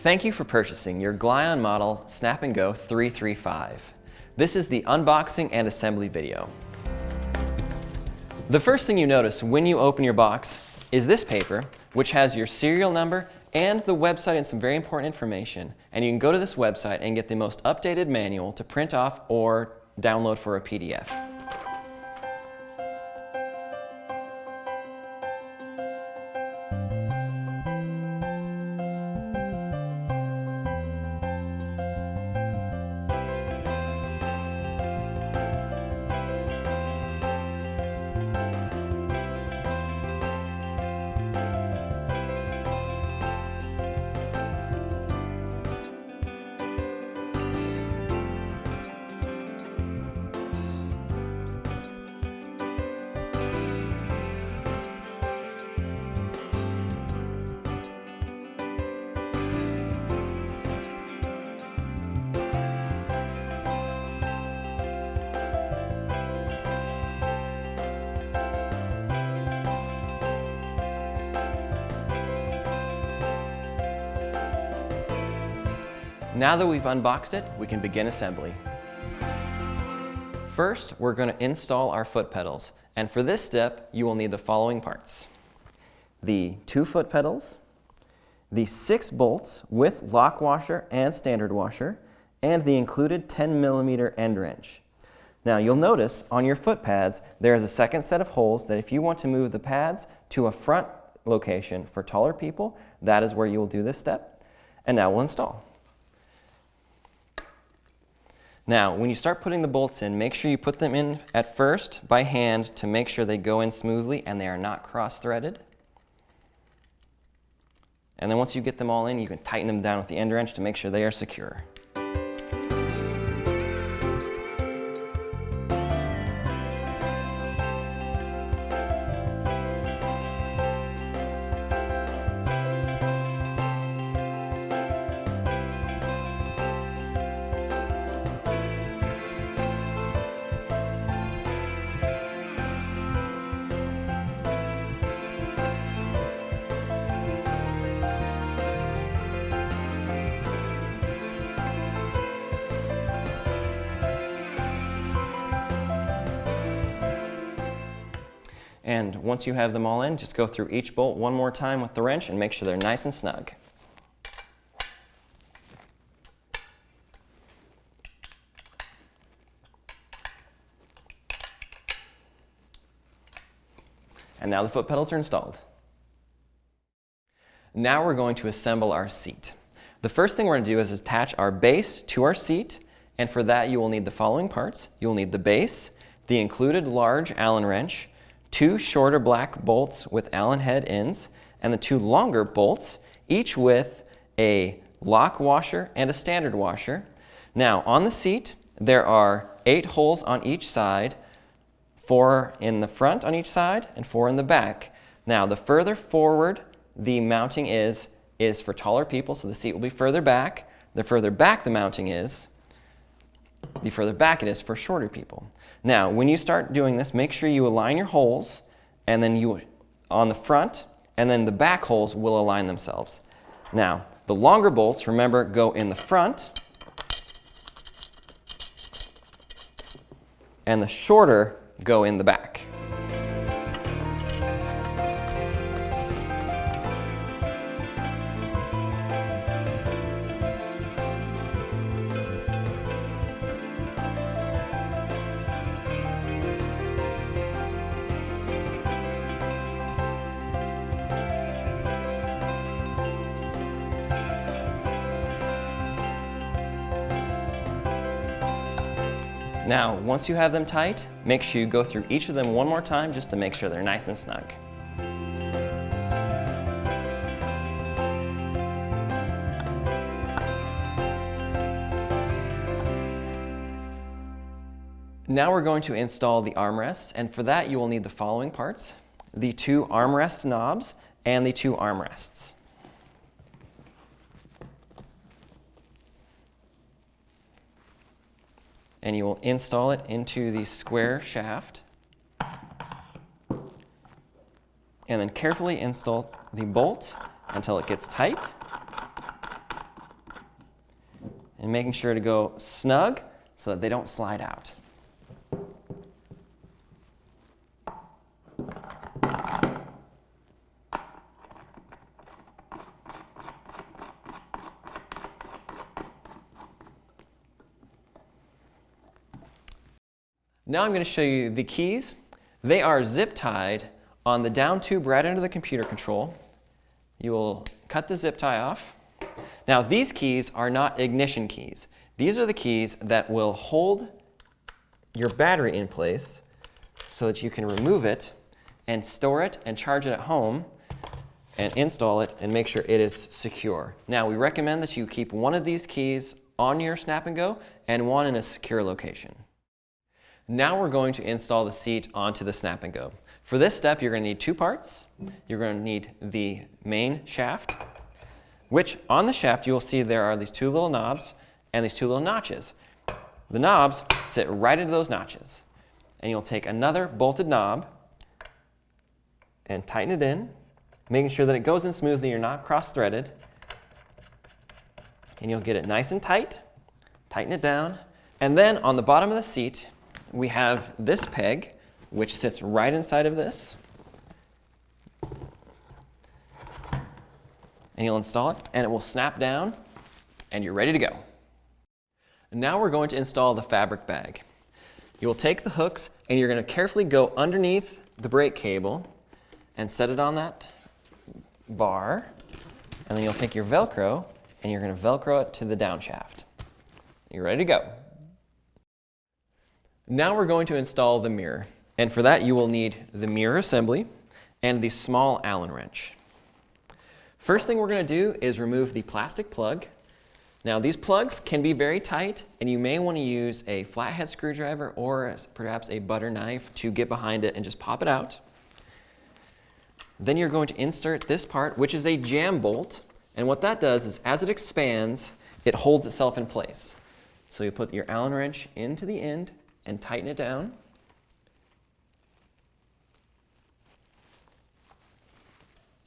Thank you for purchasing your Glion model Snap & Go 335. This is the unboxing and assembly video. The first thing you notice when you open your box is this paper, which has your serial number and the website and some very important information. And you can go to this website and get the most updated manual to print off or download for a PDF. Now that we've unboxed it, we can begin assembly. First, we're going to install our foot pedals, and for this step, you will need the following parts. The 2 foot pedals, the 6 bolts with lock washer and standard washer, and the included 10mm end wrench. Now you'll notice on your foot pads, there is a second set of holes that if you want to move the pads to a front location for taller people, that is where you will do this step. And now we'll install. Now, when you start putting the bolts in, make sure you put them in at first by hand to make sure they go in smoothly and they are not cross-threaded. And then once you get them all in, you can tighten them down with the end wrench to make sure they are secure. And once you have them all in, just go through each bolt one more time with the wrench and make sure they're nice and snug. And now the foot pedals are installed. Now we're going to assemble our seat. The first thing we're going to do is attach our base to our seat, and for that you will need the following parts. You'll need the base, the included large Allen wrench, 2 shorter black bolts with Allen head ends, and the 2 longer bolts, each with a lock washer and a standard washer. Now on the seat, there are 8 holes on each side, 4 in the front on each side and 4 in the back. Now the further forward the mounting is for taller people, so the seat will be further back. The further back the mounting is, the further back it is for shorter people. Now, when you start doing this, make sure you align your holes, and then you on the front, and then the back holes will align themselves. Now, the longer bolts, remember, go in the front, and the shorter go in the back. Now, once you have them tight, make sure you go through each of them one more time just to make sure they're nice and snug. Now we're going to install the armrests, and for that you will need the following parts: the 2 armrest knobs and the 2 armrests. and you will install it into the square shaft, and then carefully install the bolt until it gets tight, and making sure to go snug so that they don't slide out. Now I'm going to show you the keys. They are zip tied on the down tube right under the computer control. You will cut the zip tie off. Now these keys are not ignition keys. These are the keys that will hold your battery in place so that you can remove it and store it and charge it at home and install it and make sure it is secure. Now we recommend that you keep one of these keys on your Snap and Go and one in a secure location. Now we're going to install the seat onto the Snap and Go. For this step, you're going to need two parts. You're going to need the main shaft, which on the shaft you will see there are these two little knobs and these two little notches. The knobs sit right into those notches. And you'll take another bolted knob and tighten it in, making sure that it goes in smoothly, you're not cross-threaded. And you'll get it nice and tight, tighten it down. And then on the bottom of the seat, we have this peg, which sits right inside of this. And you'll install it, and it will snap down, and you're ready to go. Now we're going to install the fabric bag. You will take the hooks, and you're going to carefully go underneath the brake cable and set it on that bar. And then you'll take your Velcro, and you're going to Velcro it to the down shaft. You're ready to go. Now we're going to install the mirror, and for that you will need the mirror assembly and the small Allen wrench. First thing we're going to do is remove the plastic plug. Now these plugs can be very tight, and you may want to use a flathead screwdriver or perhaps a butter knife to get behind it and just pop it out. Then you're going to insert this part, which is a jam bolt, and what that does is as it expands, it holds itself in place. So you put your Allen wrench into the end and tighten it down.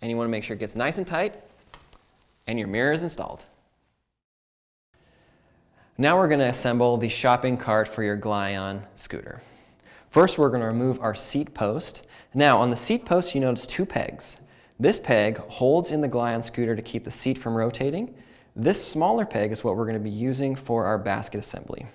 And you want to make sure it gets nice and tight, and your mirror is installed. Now we're going to assemble the shopping cart for your Glion scooter. First, we're going to remove our seat post. Now, on the seat post, you notice two pegs. This peg holds in the Glion scooter to keep the seat from rotating. This smaller peg is what we're going to be using for our basket assembly.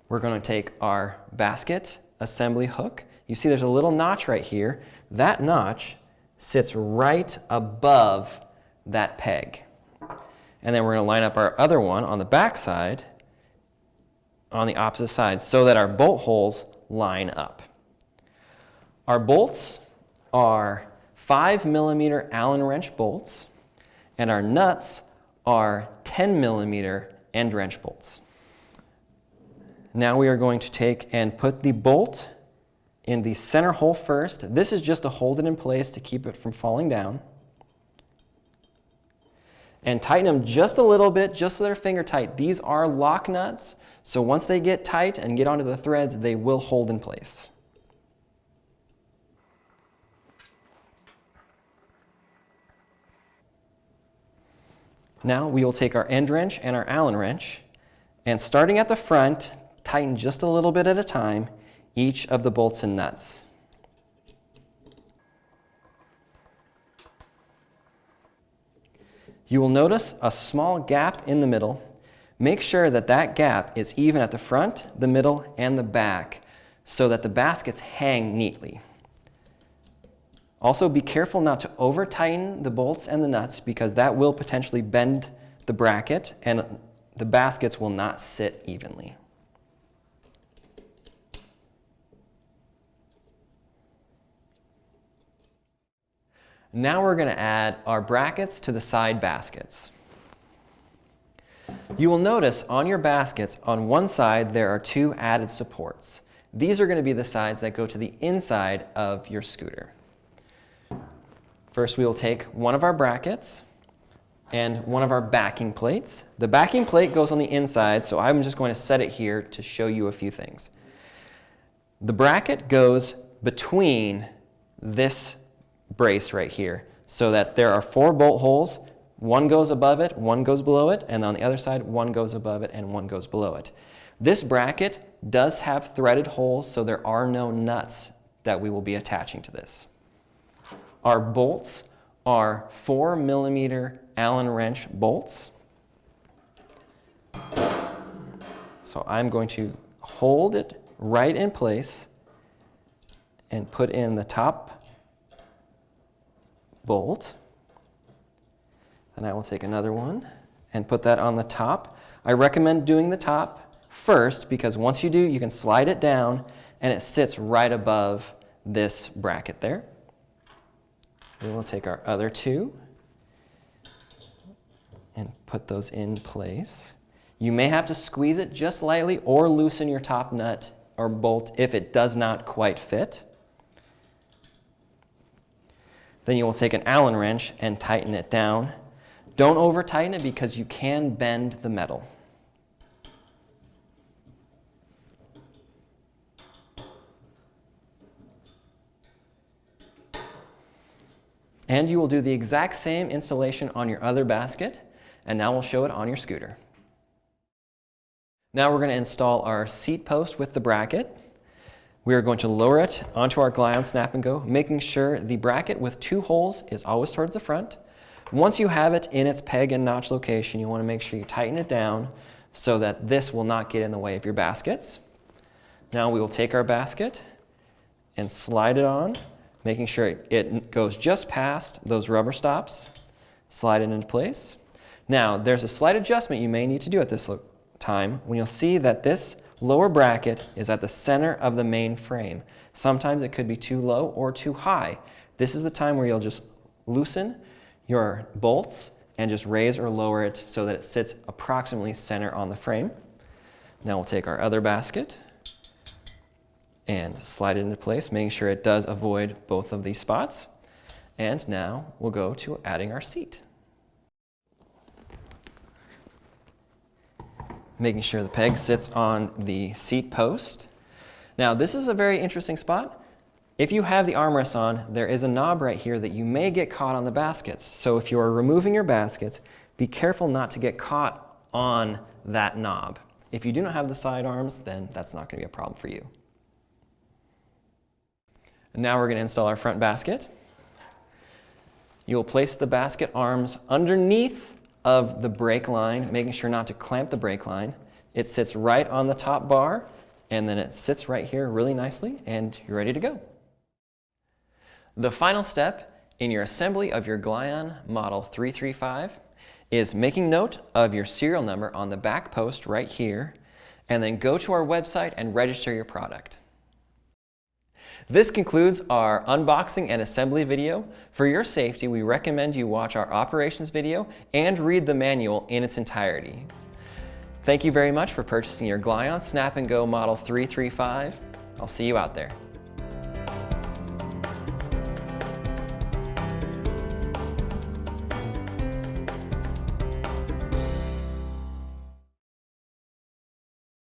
We're going to take our basket assembly hook. You see there's a little notch right here. That notch sits right above that peg. And then we're going to line up our other one on the back side on the opposite side so that our bolt holes line up. Our bolts are 5mm Allen wrench bolts, and our nuts are 10mm end wrench bolts. Now we are going to take and put the bolt in the center hole first. This is just to hold it in place to keep it from falling down. And tighten them just a little bit, just so they're finger tight. These are lock nuts, so once they get tight and get onto the threads, they will hold in place. Now we will take our end wrench and our Allen wrench, and starting at the front, tighten just a little bit at a time each of the bolts and nuts. You will notice a small gap in the middle. Make sure that that gap is even at the front, the middle, and the back so that the baskets hang neatly. Also, be careful not to over-tighten the bolts and the nuts because that will potentially bend the bracket and the baskets will not sit evenly. Now we're going to add our brackets to the side baskets. You will notice on your baskets, on one side there are two added supports. These are going to be the sides that go to the inside of your scooter. First we will take one of our brackets and one of our backing plates. The backing plate goes on the inside, so I'm just going to set it here to show you a few things. The bracket goes between this brace right here so that there are 4 bolt holes One goes above it, one goes below it, and on the other side, one goes above it and one goes below it. This bracket does have threaded holes, so there are no nuts that we will be attaching to this. Our bolts are 4mm Allen wrench bolts. So I'm going to hold it right in place and put in the top bolt. Then I will take another one and put that on the top. I recommend doing the top first because once you do, you can slide it down and it sits right above this bracket there. Then we'll take our other two and put those in place. You may have to squeeze it just lightly or loosen your top nut or bolt if it does not quite fit. Then you will take an Allen wrench and tighten it down. Don't over tighten it because you can bend the metal. And you will do the exact same installation on your other basket, and now we'll show it on your scooter. Now we're going to install our seat post with the bracket. We are going to lower it onto our Glion Snap and Go, making sure the bracket with 2 holes is always towards the front. Once you have it in its peg and notch location, you want to make sure you tighten it down so that this will not get in the way of your baskets. Now we will take our basket and slide it on, making sure it goes just past those rubber stops. Slide it into place. Now there's a slight adjustment you may need to do at this time when you'll see that this lower bracket is at the center of the main frame. Sometimes it could be too low or too high. This is the time where you'll just loosen your bolts and just raise or lower it so that it sits approximately center on the frame. Now we'll take our other basket and slide it into place, making sure it does avoid both of these spots. And now we'll go to adding our seat. Making sure the peg sits on the seat post. Now this is a very interesting spot. If you have the armrests on, there is a knob right here that you may get caught on the baskets. So if you are removing your baskets, be careful not to get caught on that knob. If you do not have the side arms, then that's not going to be a problem for you. And now we're going to install our front basket. You'll place the basket arms underneath of the brake line, making sure not to clamp the brake line. It sits right on the top bar, and then it sits right here really nicely, and you're ready to go. The final step in your assembly of your Glion Model 335 is making note of your serial number on the back post right here, and then go to our website and register your product. This concludes our unboxing and assembly video. For your safety, we recommend you watch our operations video and read the manual in its entirety. Thank you very much for purchasing your Glion Snap and Go Model 335. I'll see you out there.